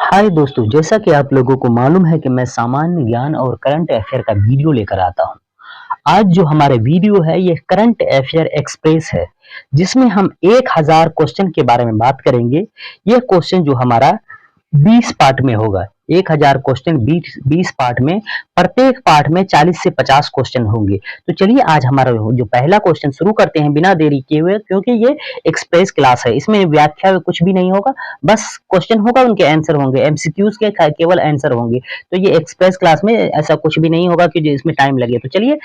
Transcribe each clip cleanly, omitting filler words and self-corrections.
हाय दोस्तों, जैसा कि आप लोगों को मालूम है कि मैं सामान्य ज्ञान और करंट अफेयर का वीडियो लेकर आता हूँ। आज जो हमारा वीडियो है ये करंट अफेयर एक्सप्रेस है, जिसमें हम 1000 क्वेश्चन के बारे में बात करेंगे। यह क्वेश्चन जो हमारा 20 पार्ट में होगा। 1000 क्वेश्चन 20 पार्ट में, प्रत्येक पार्ट में 40 से 50 क्वेश्चन होंगे। तो चलिए आज हमारा जो पहला क्वेश्चन शुरू करते हैं बिना देरी किए हुए, क्योंकि ये एक्सप्रेस क्लास है, इसमें व्याख्या कुछ भी नहीं होगा, बस क्वेश्चन होगा, उनके आंसर होंगे, एमसीक्यूज के केवल आंसर होंगे। तो ये एक्सप्रेस क्लास में ऐसा कुछ भी नहीं होगा कि इसमें टाइम लगे। तो चलिए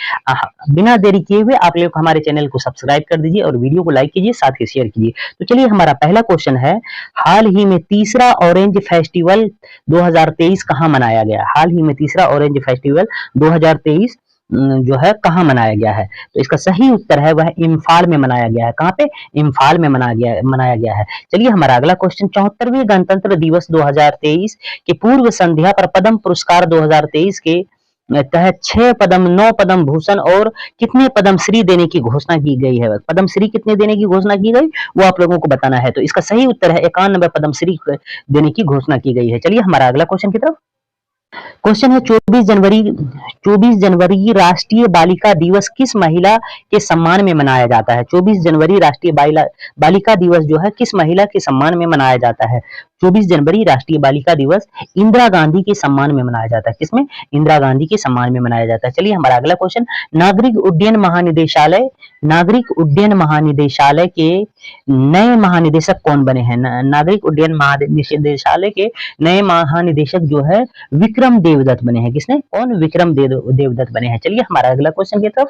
बिना देरी किए हुए आप लोग हमारे चैनल को सब्सक्राइब कर दीजिए और वीडियो को लाइक कीजिए, साथ ही शेयर कीजिए। तो चलिए हमारा पहला क्वेश्चन है, हाल ही में तीसरा ऑरेंज फेस्टिवल 2023 कहाँ मनाया गया? हाल ही में तीसरा ऑरेंज फेस्टिवल 2023 जो है कहाँ मनाया गया है? तो इसका सही उत्तर है वह इम्फाल में मनाया गया है। कहाँ पे? इम्फाल में मनाया गया है। चलिए हमारा अगला क्वेश्चन, 74वें गणतंत्र दिवस 2023 के पूर्व संध्या पर पद्म पुरस्कार 2023 के तहत 6 पद्म, 9 पद्म भूषण और कितने पद्म श्री देने की घोषणा की गई है? पद्म श्री कितने देने की घोषणा की गई वो आप लोगों को बताना है। तो इसका सही उत्तर है 91 पद्म श्री देने की घोषणा की गई है। चलिए हमारा अगला क्वेश्चन की तरफ। क्वेश्चन है, 24 जनवरी राष्ट्रीय बालिका दिवस किस महिला के सम्मान में मनाया जाता है? 24 जनवरी राष्ट्रीय बालिका दिवस जो है किस महिला के सम्मान में मनाया जाता है? 24 जनवरी राष्ट्रीय बालिका दिवस इंदिरा गांधी के सम्मान में मनाया जाता है। किसमें? इंदिरा गांधी के सम्मान में मनाया जाता है। चलिए हमारा अगला क्वेश्चन, नागरिक उड्डयन महानिदेशालय के नए महानिदेशक कौन बने हैं? नागरिक उड्डयन महानिदेशालय के नए महानिदेशक जो है विक्रम देवदत्त बने हैं। किसने? कौन? विक्रम देवदत्त बने हैं। चलिए हमारा अगला क्वेश्चन की तरफ।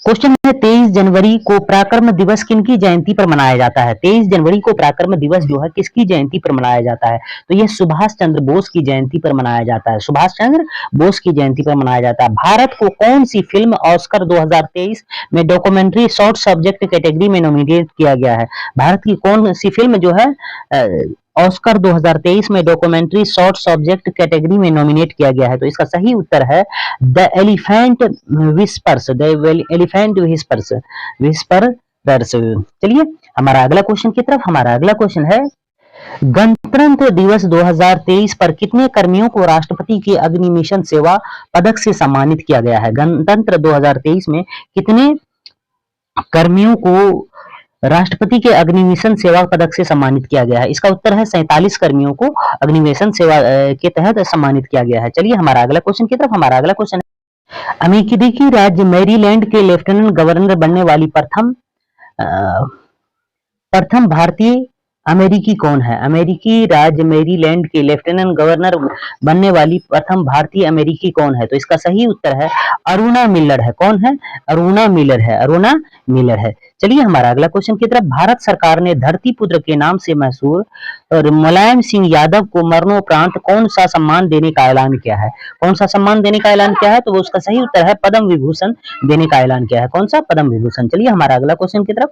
क्वेश्चन है, 23 जनवरी को पराक्रम दिवस किनकी जयंती पर मनाया जाता है? 23 जनवरी को पराक्रम दिवस जो है किसकी जयंती पर मनाया जाता है? तो यह सुभाष चंद्र बोस की जयंती पर मनाया जाता है। सुभाष चंद्र बोस की जयंती पर मनाया जाता है। भारत को कौन सी फिल्म ऑस्कर 2023 में डॉक्यूमेंट्री शॉर्ट सब्जेक्ट कैटेगरी में नॉमिनेट किया गया है? भारत की कौन सी फिल्म जो है ऑस्कर 2023 में डॉक्यूमेंट्री शॉर्ट सब्जेक्ट कैटेगरी में नॉमिनेट किया गया है? तो इसका सही उत्तर है द एलिफेंट विस्पर्स। विस्पर्स। चलिए हमारा अगला क्वेश्चन की तरफ। हमारा अगला क्वेश्चन है, गणतंत्र दिवस 2023 पर कितने कर्मियों को राष्ट्रपति की अग्नि मिशन सेवा पदक से सम्मानित किया गया है? गणतंत्र 2023 में कितने कर्मियों को राष्ट्रपति के अग्निमिशन सेवा पदक से सम्मानित किया गया है? इसका उत्तर है 47 कर्मियों को अग्निमिशन सेवा के तहत सम्मानित किया गया है। चलिए हमारा अगला क्वेश्चन की तरफ। हमारा अगला क्वेश्चन है, अमेरिकी राज्य मैरीलैंड के लेफ्टिनेंट गवर्नर बनने वाली प्रथम भारतीय अमेरिकी कौन है? अमेरिकी राज्य मैरीलैंड के लेफ्टिनेंट गवर्नर बनने वाली प्रथम भारतीय अमेरिकी कौन है? तो इसका सही उत्तर है अरुणा मिलर है। कौन है? अरुणा मिलर है। अरुणा मिलर है। चलिए हमारा अगला क्वेश्चन की तरफ। भारत सरकार ने धरती पुत्र के नाम से मशहूर और मुलायम सिंह यादव को मरणोपरांत कौन सा सम्मान देने का ऐलान किया है? कौन सा सम्मान देने का ऐलान किया है? तो उसका सही उत्तर है पद्म विभूषण देने का ऐलान किया है। कौन सा? पद्म विभूषण। चलिए हमारा अगला क्वेश्चन की तरफ।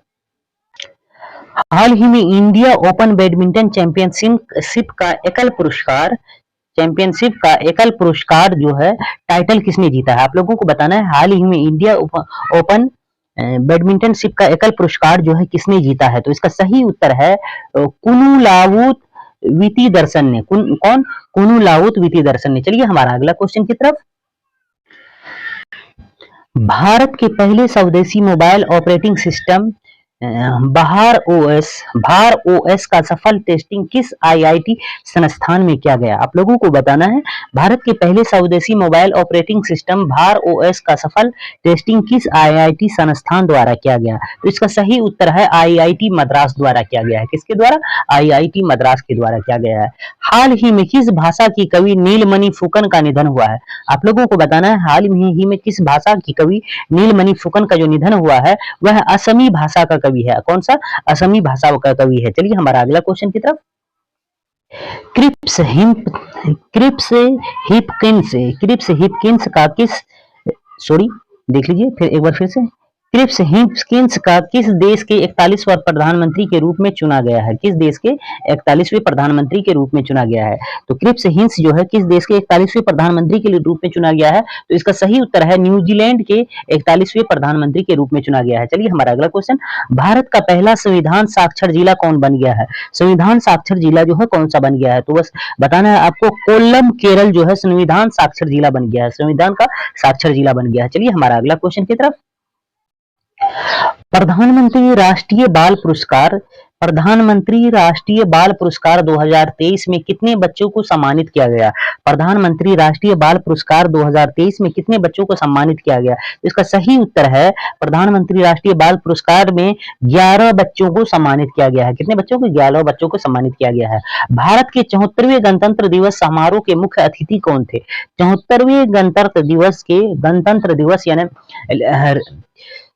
हाल ही में इंडिया ओपन बैडमिंटन चैंपियनशिप का एकल पुरस्कार जो है टाइटल किसने जीता है? आप लोगों को बताना है हाल ही में इंडिया ओपन बैडमिंटनशिप का एकल पुरस्कार जो है किसने जीता है? तो इसका सही उत्तर है कुनुलावुत वितिदर्शन ने। कौन? कुनुलावुत वितिदर्शन ने। चलिए हमारा अगला क्वेश्चन की तरफ। भारत के पहले स्वदेशी मोबाइल ऑपरेटिंग सिस्टम भार ओएस का सफल टेस्टिंग किस आईआईटी संस्थान में किया गया? आप लोगों को बताना है भारत के पहले स्वदेशी मोबाइल ऑपरेटिंग सिस्टम भार ओएस का सफल टेस्टिंग किस आईआईटी संस्थान द्वारा किया गया? तो इसका सही उत्तर है आईआईटी मद्रास द्वारा किया गया है। किसके द्वारा? आईआईटी मद्रास के द्वारा किया गया है। हाल ही में किस भाषा की कवि नीलमणि फुकन का निधन हुआ है? आप लोगों को बताना है हाल ही में किस भाषा की कवि नीलमणि फुकन का जो निधन हुआ है वह असमी भाषा का कवि है। कौन सा? असमी भाषा का कवि है। चलिए हमारा अगला क्वेश्चन की तरफ। क्रिप्स हिपकिंस का किस, सॉरी देख लीजिए फिर एक बार फिर से, क्रिप्स हिप्किंस का किस देश के 41वें प्रधानमंत्री के रूप में चुना गया है? किस देश के 41वें प्रधानमंत्री के रूप में चुना गया है? तो क्रिप्स हिंस जो है किस देश के 41वें प्रधानमंत्री के रूप में चुना गया है? तो इसका सही उत्तर है न्यूजीलैंड के 41वें प्रधानमंत्री के रूप में चुना गया है। चलिए हमारा अगला क्वेश्चन, भारत का पहला संविधान साक्षर जिला कौन बन गया है? संविधान साक्षर जिला जो है कौन सा बन गया है? तो बस बताना है आपको, कोल्लम केरल जो है संविधान साक्षर जिला बन गया है, संविधान का साक्षर जिला बन गया है। चलिए हमारा अगला क्वेश्चन की तरफ, प्रधानमंत्री राष्ट्रीय बाल पुरस्कार, प्रधानमंत्री राष्ट्रीय बाल पुरस्कार 2023 में कितने बच्चों को सम्मानित किया गया? प्रधानमंत्री राष्ट्रीय बाल पुरस्कार 2023 में कितने बच्चों को सम्मानित किया गया? इसका सही उत्तर है, प्रधानमंत्री राष्ट्रीय बाल पुरस्कार में 11 बच्चों को सम्मानित किया गया है। कितने बच्चों को? 11 बच्चों को सम्मानित किया गया है। भारत के 74वें गणतंत्र दिवस समारोह के मुख्य अतिथि कौन थे? 74वें गणतंत्र दिवस यानी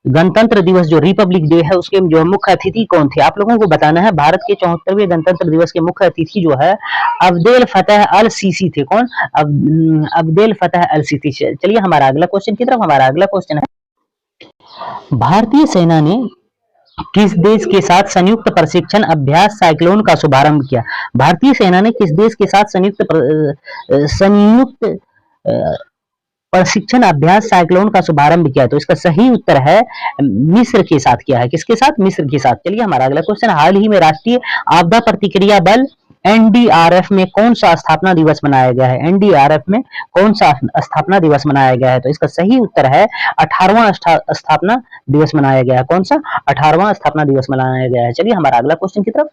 गणतंत्र दिवस जो रिपब्लिक डे है उसके जो मुख्य अतिथि कौन थे? आप लोगों को बताना है। भारत के 74वें गणतंत्र दिवस के मुख्य अतिथि जो है अब्देल फतेह अल सीसी थे। कौन? अब्देल फतेह अल सीसी। चलिए हमारा अगला क्वेश्चन की तरफ, हमारा अगला क्वेश्चन है, भारतीय सेना ने किस देश के साथ संयुक्त प्रशिक्षण अभ्यास साइक्लोन का शुभारंभ किया? भारतीय सेना ने किस देश के साथ संयुक्त प्रशिक्षण अभ्यास साइक्लोन का शुभारंभ किया? तो इसका सही उत्तर है मिस्र के साथ किया है। किसके साथ? मिस्र के साथ। चलिए हमारा अगला क्वेश्चन, हाल ही में राष्ट्रीय आपदा प्रतिक्रिया बल एनडीआरएफ में कौन सा स्थापना दिवस मनाया गया है? एनडीआरएफ में कौन सा स्थापना दिवस मनाया गया है? तो इसका सही उत्तर है 18वां स्थापना दिवस मनाया गया है। कौन सा? 18वां स्थापना दिवस मनाया गया है। चलिए हमारा अगला क्वेश्चन की तरफ,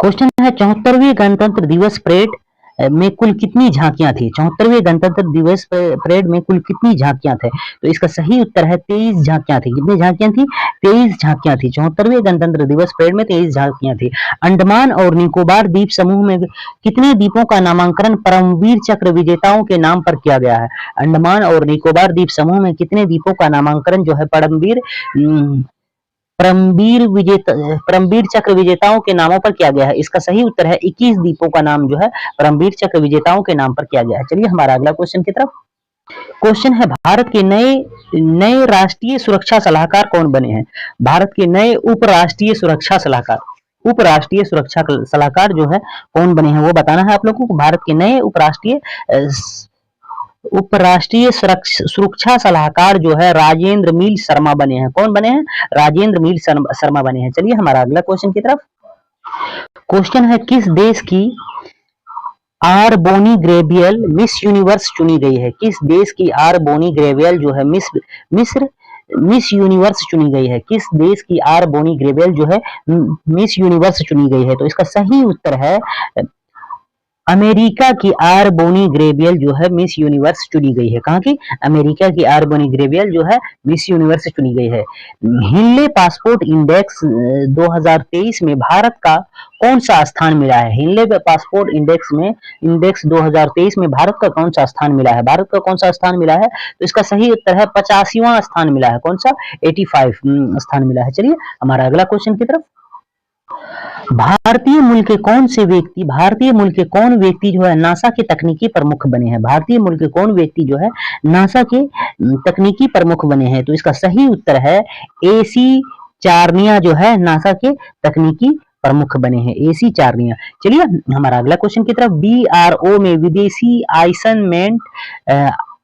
क्वेश्चन है 74वें गणतंत्र दिवस परेड में कुल कितनी झांकियां थी? 74वें गणतंत्र दिवस परेड में कुल कितनी झांकियां थे? तो इसका सही उत्तर है 23 झांकियां थी। कितनी झांकियां थी? 23 झांकियां थी। 74वें गणतंत्र दिवस परेड में 23 झांकियां थी। अंडमान और निकोबार द्वीप समूह में कितने द्वीपों का नामांकन परमवीर चक्र विजेताओं के नाम पर किया गया है? अंडमान और निकोबार द्वीप समूह में कितने द्वीपों का नामांकन जो है परमवीर चक्र विजेताओं के नामों पर किया गया है? इसका सही उत्तर है 21 द्वीपों का नाम जो है परमवीर चक्र विजेताओं के नाम पर किया गया है। चलिए हमारा अगला क्वेश्चन की तरफ, क्वेश्चन है, भारत के नए राष्ट्रीय सुरक्षा सलाहकार कौन बने हैं? भारत के नए उपराष्ट्रीय सुरक्षा सलाहकार जो है कौन बने हैं वो बताना है आप लोगों को। भारत के नए उपराष्ट्रीय सुरक्षा सलाहकार जो है राजेंद्र मील शर्मा बने हैं। कौन बने हैं? राजेंद्र मील शर्मा बने हैं। चलिए हमारा अगला क्वेश्चन की तरफ, क्वेश्चन है, किस देश की R'Bonney Gabriel Miss Universe चुनी गई है? किस देश की आर बोनी ग्रेबियल जो है मिस यूनिवर्स चुनी गई है? किस देश की आर बोनी ग्रेबियल जो है मिस यूनिवर्स चुनी गई है? तो इसका सही उत्तर है अमेरिका की आर बोनी ग्रेबियल जो है मिस यूनिवर्स चुनी गई है। कहां की? अमेरिका की आर बोनी ग्रेबियल जो है मिस यूनिवर्स चुनी गई है। हिनले पासपोर्ट इंडेक्स 2023 में भारत का कौन सा स्थान मिला है? हिनले पासपोर्ट इंडेक्स 2023 में भारत का कौन सा स्थान मिला है? भारत का कौन सा स्थान मिला है? तो इसका सही उत्तर है 85वां स्थान मिला है। कौन सा? 85 स्थान मिला है। चलिए हमारा अगला क्वेश्चन की तरफ, भारतीय मूल के कौन व्यक्ति जो है नासा के तकनीकी प्रमुख बने हैं? भारतीय मूल के कौन व्यक्ति जो है नासा के तकनीकी प्रमुख बने हैं? तो इसका सही उत्तर है एसी चार्निया जो है नासा के तकनीकी प्रमुख बने हैं, एसी चार्निया। चलिए हमारा अगला क्वेश्चन की तरफ, बीआरओ में विदेशी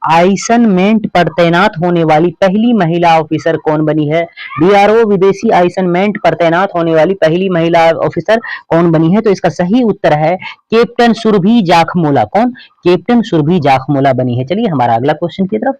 आइसनमेंट पर तैनात होने वाली पहली महिला ऑफिसर कौन बनी है? बीआरओ विदेशी आइसनमेंट पर तैनात होने वाली पहली महिला ऑफिसर कौन बनी है? तो इसका सही उत्तर है कैप्टन सुरभि जाखमोला। कौन? कैप्टन सुरभि जाखमोला बनी है। चलिए हमारा अगला क्वेश्चन की तरफ,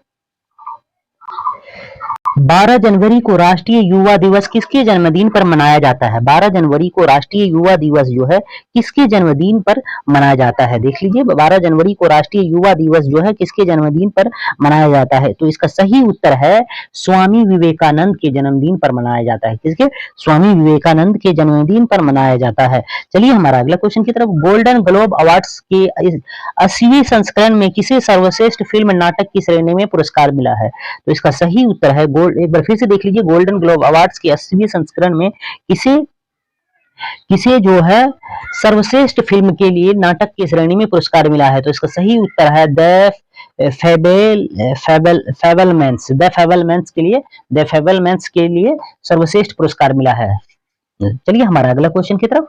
12 जनवरी को राष्ट्रीय युवा दिवस किसके जन्मदिन पर मनाया जाता है? 12 जनवरी को राष्ट्रीय युवा दिवस जो है किसके जन्मदिन पर मनाया जाता है? देख लीजिए, 12 जनवरी को राष्ट्रीय युवा दिवस जो है किसके जन्मदिन पर मनाया जाता है? तो इसका सही उत्तर है स्वामी विवेकानंद के जन्मदिन पर मनाया जाता है। किसके? स्वामी विवेकानंद के जन्मदिन पर मनाया जाता है। चलिए हमारा अगला क्वेश्चन की तरफ, गोल्डन ग्लोब अवार्ड्स के 80वें संस्करण में किसे सर्वश्रेष्ठ फिल्म नाटक की श्रेणी में पुरस्कार मिला है? तो इसका सही उत्तर है, एक बार फिर से देख लीजिए, गोल्डन ग्लोब अवार्ड्स के 80वें संस्करण में किसे जो है सर्वश्रेष्ठ फिल्म के लिए नाटक की श्रेणी में पुरस्कार मिला है? तो इसका सही उत्तर है द द फेबलमैन्स के लिए सर्वश्रेष्ठ पुरस्कार मिला है। चलिए हमारा अगला क्वेश्चन की तरफ।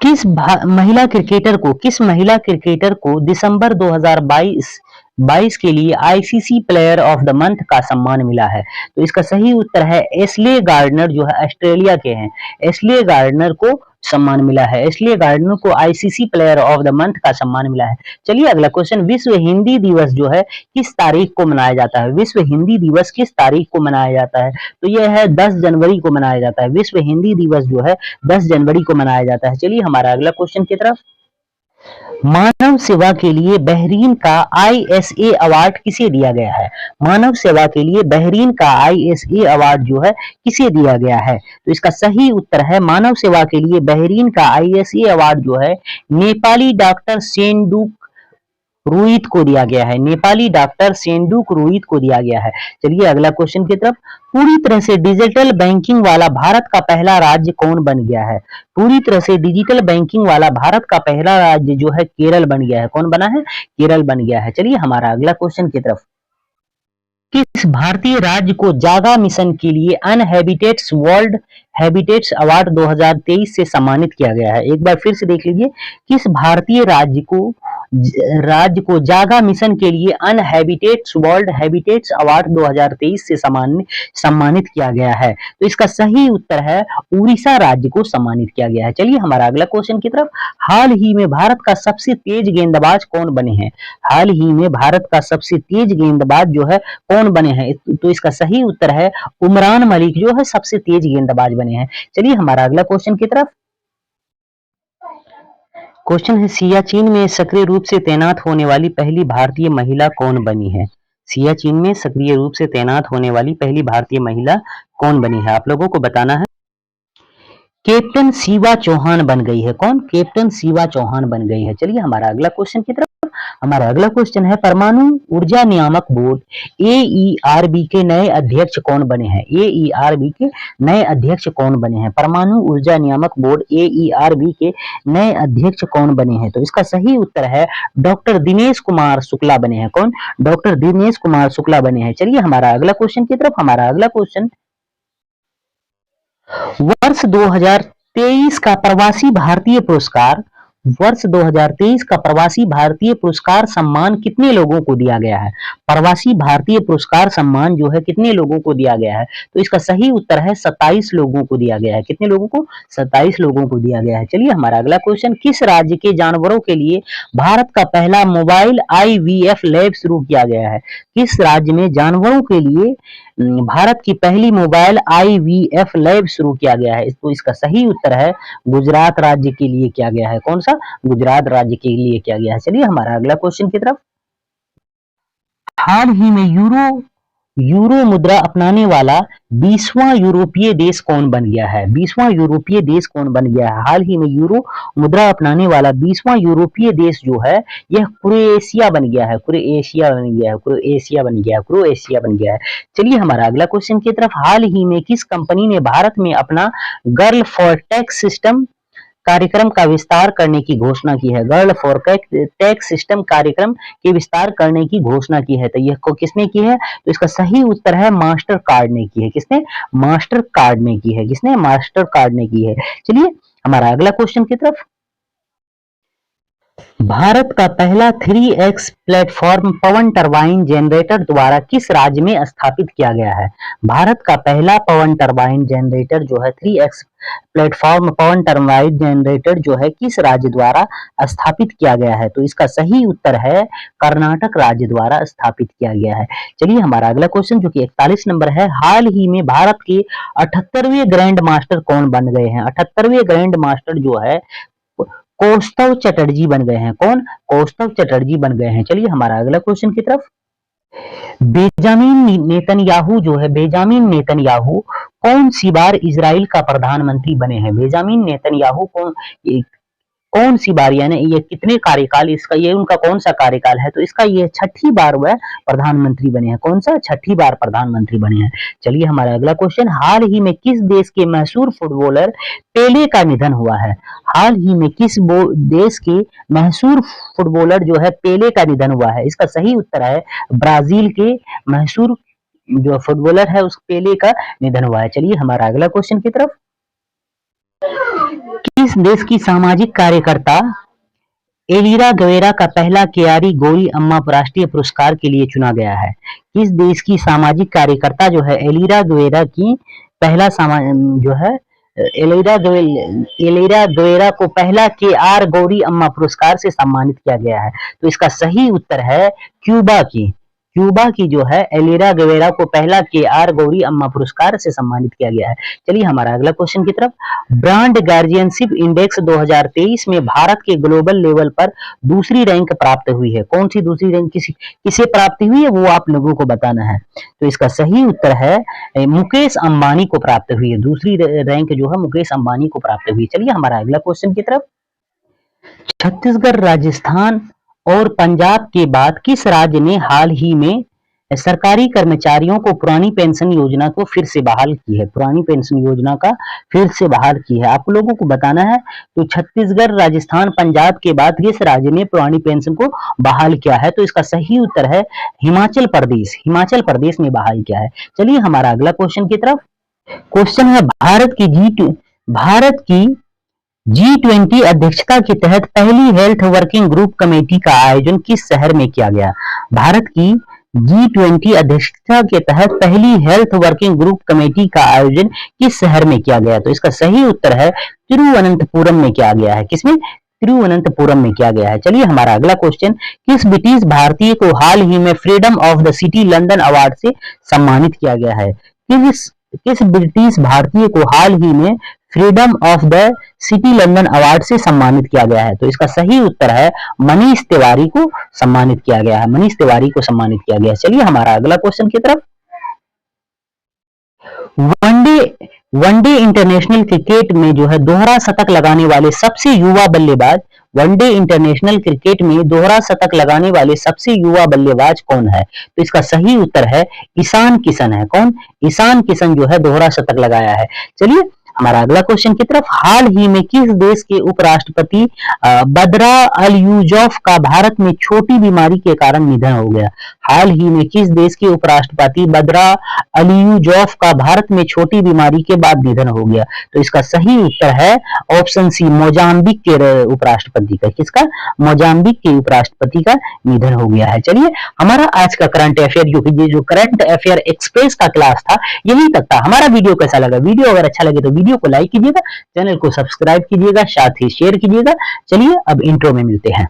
किस महिला क्रिकेटर को दिसंबर 2022 के लिए ICC player of the month का सम्मान मिला है? तो इसका सही उत्तर है एशले गार्डनर, जो है ऑस्ट्रेलिया के हैं। एशले गार्डनर को सम्मान मिला है। एशले गार्डनर को ICC player of the month का सम्मान मिला है। चलिए अगला क्वेश्चन, विश्व हिंदी दिवस जो है किस तारीख को मनाया जाता है? विश्व हिंदी दिवस किस तारीख को मनाया जाता है? तो यह है 10 जनवरी को मनाया जाता है। विश्व हिंदी दिवस जो है 10 जनवरी को मनाया जाता है। चलिए हमारा अगला क्वेश्चन की तरफ। मानव सेवा के लिए बहरीन का आईएसए अवार्ड किसे दिया गया है? मानव सेवा के लिए बहरीन का आईएसए अवार्ड जो है किसे दिया गया है? तो इसका सही उत्तर है मानव सेवा के लिए बहरीन का आईएसए अवार्ड जो है नेपाली डॉक्टर सेंडुक रुईत को दिया गया है। नेपाली डॉक्टर सेंडुक रुईत को दिया गया है। चलिए अगला क्वेश्चन की तरफ। पूरी तरह से डिजिटल बैंकिंग वाला भारत का पहला राज्य कौन बन गया है? पूरी तरह से डिजिटल बैंकिंग वाला भारत का पहला राज्य जो है केरल बन गया है। कौन बना है? केरल बन गया है। चलिए हमारा अगला क्वेश्चन की तरफ। किस भारतीय राज्य को जागा मिशन के लिए अनहैबिटेट्स वर्ल्ड हैबिटेट्स अवार्ड 2023 से सम्मानित किया गया है? एक बार फिर से देख लीजिए, किस भारतीय राज्य को जागा मिशन के लिए अनहैबिटेट्स वर्ल्ड हैबिटेट्स अवार्ड 2023 से सम्मानित किया गया है? तो इसका सही उत्तर है उड़ीसा राज्य को सम्मानित किया गया है। चलिए हमारा अगला क्वेश्चन की तरफ। हाल ही में भारत का सबसे तेज गेंदबाज कौन बने हैं? हाल ही में भारत का सबसे तेज गेंदबाज जो है कौन बने हैं? तो इसका सही उत्तर है उमरान मलिक जो है सबसे तेज गेंदबाज बने हैं। चलिए हमारा अगला क्वेश्चन की तरफ। क्वेश्चन है, सियाचिन में सक्रिय रूप से तैनात होने वाली पहली भारतीय महिला कौन बनी है? सियाचिन में सक्रिय रूप से तैनात होने वाली पहली भारतीय महिला कौन बनी है? आप लोगों को बताना है। कैप्टन शिवा चौहान बन गई है। कौन? कैप्टन शिवा चौहान बन गई है। चलिए हमारा अगला क्वेश्चन की तरफ। हमारा अगला क्वेश्चन है, परमाणु ऊर्जा नियामक बोर्ड एईआरबी के नए अध्यक्ष कौन बने हैं? एईआरबी के नए अध्यक्ष कौन बने हैं? परमाणु ऊर्जा नियामक बोर्ड एईआरबी के नए अध्यक्ष कौन बने हैं? तो इसका सही उत्तर है डॉक्टर दिनेश कुमार शुक्ला बने हैं। कौन? डॉक्टर दिनेश कुमार शुक्ला बने हैं। चलिए हमारा अगला क्वेश्चन की तरफ। हमारा अगला क्वेश्चन, वर्ष 2023 का प्रवासी भारतीय पुरस्कार, वर्ष 2023 का प्रवासी भारतीय पुरस्कार सम्मान कितने लोगों को दिया गया है? प्रवासी भारतीय पुरस्कार सम्मान जो है कितने लोगों को दिया गया है? तो इसका सही उत्तर है 27 लोगों को दिया गया है। कितने लोगों को? 27 लोगों को दिया गया है। चलिए हमारा अगला क्वेश्चन, किस राज्य के जानवरों के लिए भारत का पहला मोबाइल आईवीएफ लैब शुरू किया गया है? किस राज्य में जानवरों के लिए भारत की पहली मोबाइल आईवीएफ लैब शुरू किया गया है? तो इसका सही उत्तर है गुजरात राज्य के लिए किया गया है। कौन सा? गुजरात राज्य के लिए किया गया है। चलिए हमारा अगला क्वेश्चन की तरफ। हाल ही में यूरो मुद्रा अपनाने वाला 20वां यूरोपीय देश कौन बन गया है? 20वां यूरोपीय देश कौन बन गया है? हाल ही में यूरो मुद्रा अपनाने वाला 20वां यूरोपीय देश जो है यह क्रोएशिया बन गया है। क्रोएशिया बन गया है। क्रोएशिया बन गया है। क्रोएशिया बन गया है। चलिए हमारा अगला क्वेश्चन की तरफ। हाल ही में किस कंपनी ने भारत में अपना गर्ल फॉर टैक्स सिस्टम कार्यक्रम का विस्तार करने की घोषणा की है? गर्ल फॉर टैक्स सिस्टम कार्यक्रम के विस्तार करने की घोषणा की है। तो यह को किसने की है? तो इसका सही उत्तर है मास्टर कार्ड ने की है। किसने? मास्टर कार्ड ने की है। किसने? मास्टर कार्ड ने की है। चलिए हमारा अगला क्वेश्चन की तरफ। भारत का पहला 3x प्लेटफॉर्म पवन टरबाइन जनरेटर द्वारा किस राज्य में स्थापित किया गया है? भारत का पहला पवन टरबाइन जनरेटर जो है 3x प्लेटफॉर्म पवन टरबाइन जनरेटर जो है किस राज्य द्वारा स्थापित किया गया है? तो इसका सही उत्तर है कर्नाटक राज्य द्वारा स्थापित किया गया है। चलिए हमारा अगला क्वेश्चन जो कि 41 नंबर है, हाल ही में भारत के 78वें ग्रैंड मास्टर कौन बन गए हैं? 78वें ग्रैंड मास्टर जो है कौस्तव चटर्जी बन गए हैं। कौन? कौस्तव चटर्जी बन गए हैं। चलिए हमारा अगला क्वेश्चन की तरफ। बेंजामिन नेतन्याहू जो है, बेंजामिन नेतन्याहू कौन सी बार इजराइल का प्रधानमंत्री बने हैं? बेंजामिन नेतन्याहू कौन सी बार, यानी ये कितने कार्यकाल, इसका ये उनका कौन सा कार्यकाल है, तो इसका ये छठी बार वह प्रधानमंत्री बने हैं। कौन सा? छठी बार प्रधानमंत्री बने हैं। चलिए हमारा अगला क्वेश्चन, हाल ही में किस देश के मशहूर फुटबॉलर पेले का निधन हुआ है? हाल ही में किस देश के मशहूर फुटबॉलर जो है पेले का निधन हुआ है? इसका सही उत्तर है ब्राजील के मशहूर जो फुटबॉलर है उस पेले का निधन हुआ है। चलिए हमारा अगला क्वेश्चन की तरफ, किस देश की सामाजिक कार्यकर्ता एलिरा गवेरा का पहला केआरी गौरी अम्मा राष्ट्रीय पुरस्कार के लिए चुना गया है? किस देश की सामाजिक कार्यकर्ता जो है एलिरा गवेरा की पहला जो है एलिरा गवेरा को पहला केआर गौरी अम्मा पुरस्कार से सम्मानित किया गया है? तो इसका सही उत्तर है क्यूबा की जो है एलिरा गवेरा को पहला केआर गौरी अम्मा पुरस्कार से सम्मानित किया गया है। चलिए हमारा अगला क्वेश्चन की तरफ, ब्रांड गार्जियनशिप इंडेक्स 2023 में भारत के ग्लोबल लेवल पर दूसरी रैंक प्राप्त हुई है। कौन सी दूसरी रैंक किसे प्राप्त हुई है वो आप लोगों को बताना है। तो इसका सही उत्तर है मुकेश अंबानी को प्राप्त हुई है। दूसरी रैंक जो है मुकेश अंबानी को प्राप्त हुई है। चलिए हमारा अगला क्वेश्चन की तरफ, छत्तीसगढ़, राजस्थान और पंजाब के बाद किस राज्य ने हाल ही में सरकारी कर्मचारियों को पुरानी पेंशन योजना को फिर से बहाल की है? पुरानी पेंशन योजना का फिर से बहाल की है, आप लोगों को बताना है। तो छत्तीसगढ़, राजस्थान, पंजाब के बाद किस राज्य ने पुरानी पेंशन को बहाल किया है? तो इसका सही उत्तर है हिमाचल प्रदेश। हिमाचल प्रदेश ने बहाल किया है। चलिए हमारा अगला क्वेश्चन की तरफ, क्वेश्चन है भारत की G20 अध्यक्षता के तहत पहली हेल्थ वर्किंग ग्रुप कमेटी का आयोजन किस शहर में किया गया? भारत की G20 अध्यक्षता के तहत पहली हेल्थ वर्किंग ग्रुप कमेटी का आयोजन किस शहर में किया गया? तो इसका सही उत्तर है तिरुवनंतपुरम में किया गया है। किसमें? तिरुवनंतपुरम में किया गया है। चलिए हमारा अगला क्वेश्चन, किस ब्रिटिश भारतीय को हाल ही में freedom of the city London award से सम्मानित किया गया है? किस ब्रिटिश भारतीय को हाल ही में freedom of the city London award से सम्मानित किया गया है? तो इसका सही उत्तर है मनीष तिवारी को सम्मानित किया गया है। मनीष तिवारी को सम्मानित किया गया है। चलिए हमारा अगला क्वेश्चन की तरफ, वनडे इंटरनेशनल क्रिकेट में जो है दोहरा शतक लगाने वाले सबसे युवा बल्लेबाज, वनडे इंटरनेशनल क्रिकेट में दोहरा शतक लगाने वाले सबसे युवा बल्लेबाज कौन है? तो इसका सही उत्तर है ईशान किशन है। कौन? ईशान किशन जो है दोहरा शतक लगाया है। चलिए हमारा अगला क्वेश्चन की तरफ, हाल ही में किस देश के उपराष्ट्रपति बदरा अलयूजोफ का भारत में छोटी बीमारी के कारण निधन हो गया? हाल ही में किस देश के उपराष्ट्रपति बदरा अलयूजोफ का भारत में छोटी बीमारी के बाद निधन हो गया? तो इसका सही उत्तर है ऑप्शन सी, मोजाम्बिक के उपराष्ट्रपति का। किसका? मोजाम्बिक के उपराष्ट्रपति का निधन हो गया है। चलिए हमारा आज का करंट अफेयर जो करंट अफेयर एक्सप्रेस का क्लास था यही तक था। हमारा वीडियो कैसा लगा? वीडियो अगर अच्छा लगे तो वीडियो को लाइक कीजिएगा, चैनल को सब्सक्राइब कीजिएगा, साथ ही शेयर कीजिएगा। चलिए अब इंट्रो में मिलते हैं।